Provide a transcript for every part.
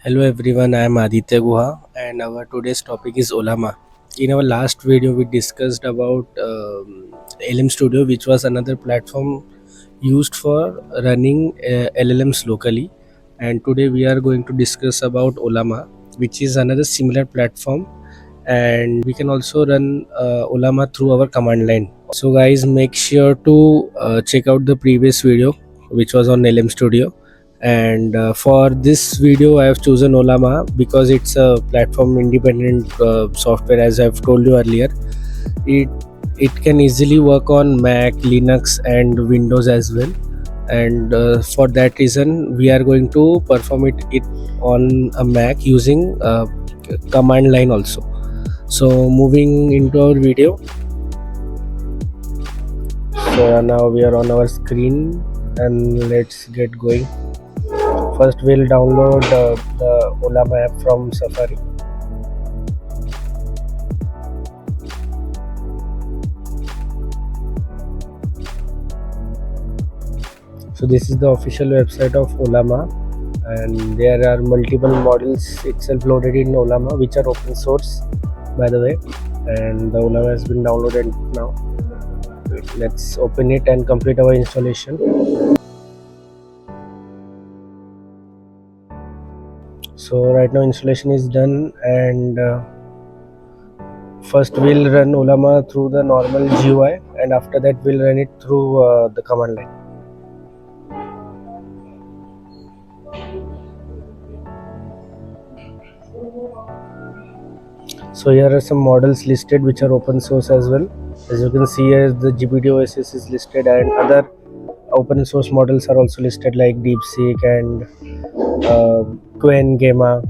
Hello everyone, I am Aditya Guha and our today's topic is Ollama. In our last video, we discussed about LM Studio, which was another platform used for running LLMs locally. And today we are going to discuss about Ollama, which is another similar platform, and we can also run Ollama through our command line. So guys, make sure to check out the previous video, which was on LM Studio. And for this video I have chosen Ollama because it's a platform independent software. As I've told you earlier, it it can easily work on Mac, Linux and Windows as well. And for that reason we are going to perform it on a Mac using command line also. So moving into our video. So now we are on our screen and let's get going. First we'll download the Ollama app from Safari. So this is the official website of Ollama, and there are multiple models itself loaded in Ollama, which are open source by the way, and the Ollama has been downloaded now. Let's open it and complete our installation. So right now installation is done, and first we'll run Ollama through the normal GUI, and after that we'll run it through the command line. So here are some models listed which are open source as well. As you can see here, the GPT OSS is listed, and other open source models are also listed like DeepSeek and Qwen Gamma.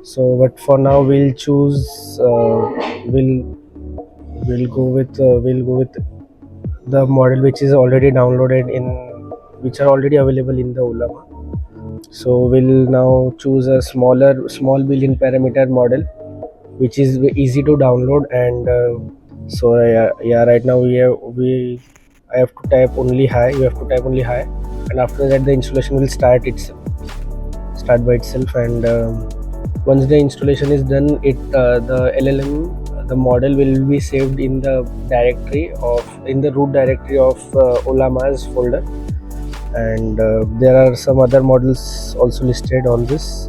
So but for now we'll choose we'll go with the model which is already downloaded in, which are already available in the Ollama. So we'll now choose a small billion parameter model which is easy to download. And yeah, right now I have to type only hi. You have to type only hi, and after that the installation will start by itself. And once the installation is done, the LLM, the model will be saved in the root directory of Ollama's folder. And there are some other models also listed on this.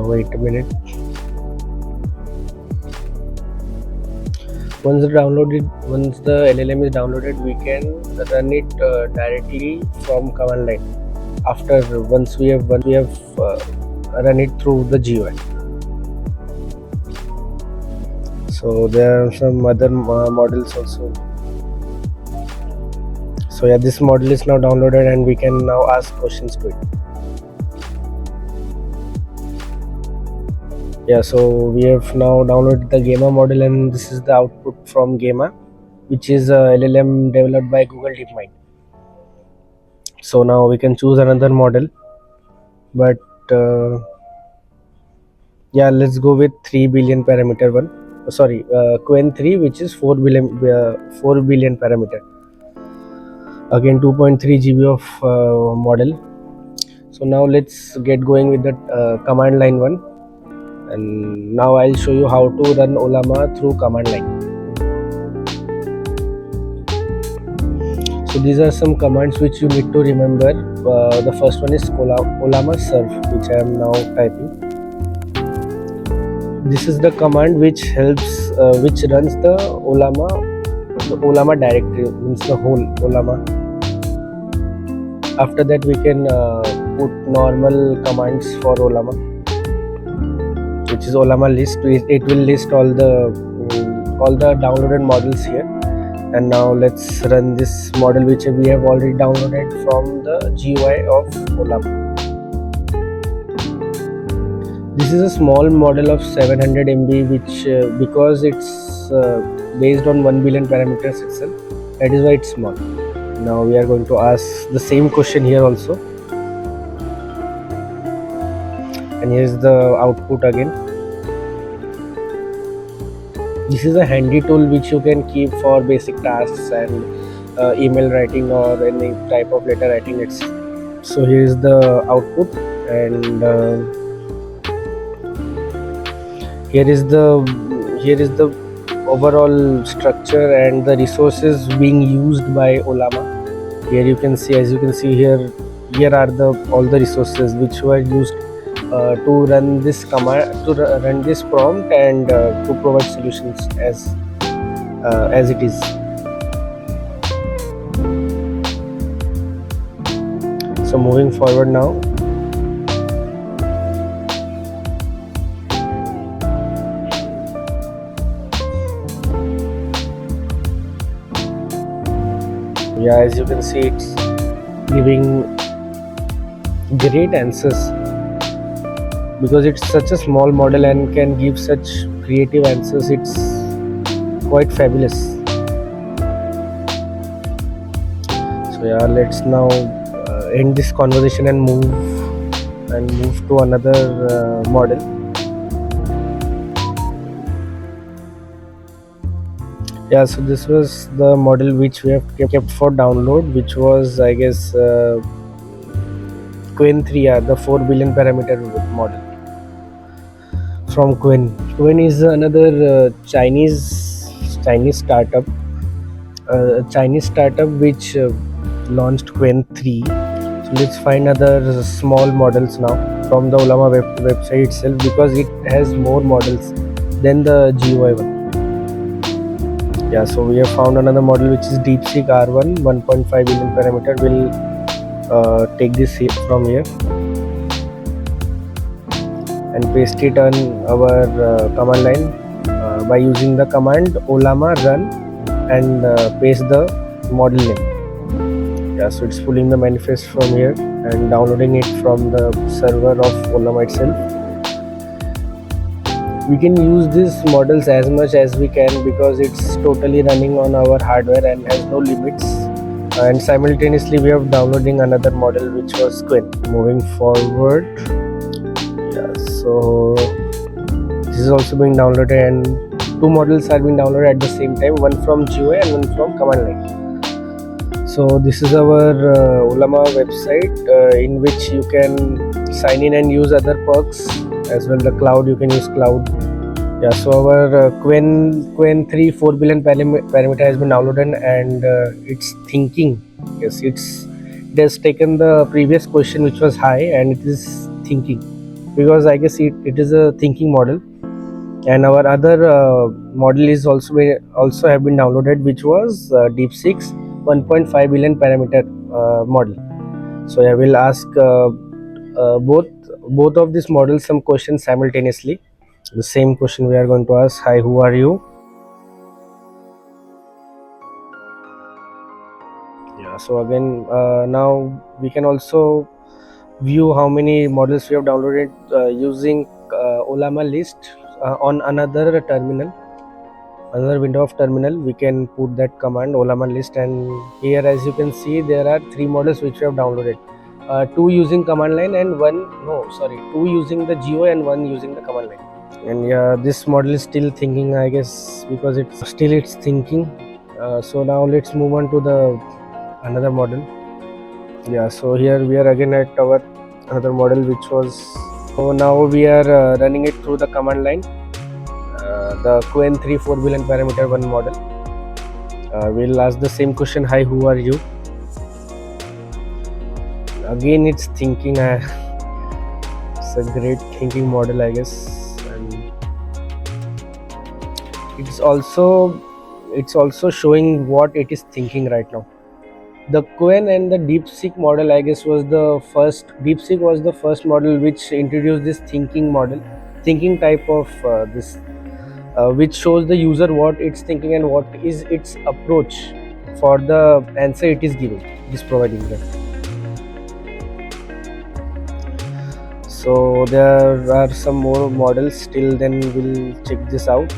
Wait a minute. Once the LLM is downloaded, we can run it directly from command line. Once we have run it through the GUI. So there are some other models also. So yeah, this model is now downloaded, and we can now ask questions to it. Yeah, so we have now downloaded the Gamma model, and this is the output from Gamma, which is a LLM developed by Google DeepMind. So now we can choose another model, but yeah, let's go with 3 billion parameter one. Sorry, Qwen 3, which is 4 billion parameter. Again 2.3 GB of model. So now let's get going with the command line one. And now I'll show you how to run Ollama through command line. So these are some commands which you need to remember. The first one is Ollama serve, which I am now typing. This is the command which runs the Ollama directory, means the whole Ollama. After that we can put normal commands for Ollama, which is Ollama list. It will list all the downloaded models here. And now let's run this model which we have already downloaded from the GUI of Ollama. This is a small model of 700 MB, which because it's based on 1 billion parameters itself, that is why it's small. Now we are going to ask the same question here also, and here's the output again. This is a handy tool which you can keep for basic tasks and email writing or any type of letter writing. So here is the output, and here is the overall structure and the resources being used by Ollama. Here you can see, as you can see here are the all the resources which were used to run this command, to run this prompt, and to provide solutions as it is. So moving forward now, yeah, as you can see, it's giving great answers because it's such a small model and can give such creative answers. It's quite fabulous. So yeah, let's now end this conversation and move to another model. Yeah, so this was the model which we have kept for download, which was, I guess, Qwen 3, the 4 billion parameter model from Qwen. Qwen is another Chinese startup, which launched Qwen 3. So let's find other small models now from the Ollama website itself, because it has more models than the GUI one. Yeah, so we have found another model which is DeepSeek R1, 1.5 billion parameter. We'll take this from here and paste it on our command line by using the command Ollama run and paste the model name. Yeah, so it's pulling the manifest from here and downloading it from the server of Ollama itself. We can use these models as much as we can because it's totally running on our hardware and has no limits. And simultaneously we are downloading another model which was Qwen. Moving forward, yeah, so this is also being downloaded, and two models are being downloaded at the same time, one from GUI and one from command line. So this is our Ollama website in which you can sign in and use other perks as well. The cloud, you can use cloud. Yeah, so our Qwen 3 4 billion parameter has been downloaded, and it's thinking. Yes, it has taken the previous question which was high and it is thinking, because I guess it is a thinking model. And our other model is also have been downloaded, which was DeepSeek's 1.5 billion parameter model. So I will ask both of these models some questions simultaneously. The same question we are going to ask: hi, who are you? Yeah, so again, now we can also view how many models we have downloaded using Ollama list on another terminal, another window of terminal. We can put that command Ollama list, and here, as you can see, there are 3 models which we have downloaded. 2 using command line and two using the GUI and 1 using the command line. And yeah, this model is still thinking, I guess, because it's thinking. So now let's move on to the another model. Yeah, so here we are again at our another model, which was, so now we are running it through the command line, the Qwen 3 4 billion parameter 1 model. We'll ask the same question: hi, who are you? Again, it's thinking. It's a great thinking model, I guess. And it's also showing what it is thinking right now. The Qwen and the DeepSeek model, I guess, was the first. DeepSeek was the first model which introduced this thinking type of this, which shows the user what it's thinking and what is its approach for the answer it is giving, is providing them. So there are some more models. Till then, we'll check this out.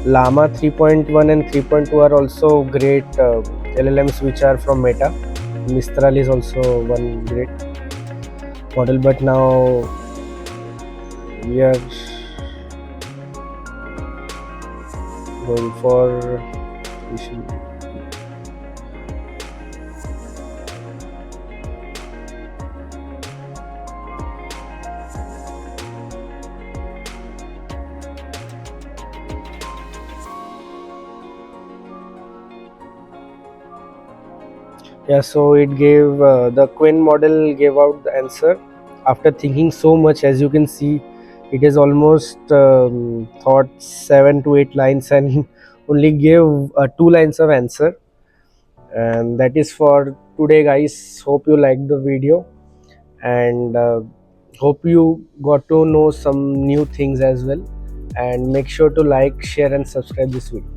LLaMA 3.1 and 3.2 are also great LLMs which are from Meta. Mistral is also one great model, but now we are going for Yeah, so it gave the Qwen model gave out the answer after thinking so much. As you can see, it is almost thought 7 to 8 lines and only gave 2 lines of answer. And that is for today, guys. Hope you liked the video, and hope you got to know some new things as well. And make sure to like, share, and subscribe this video.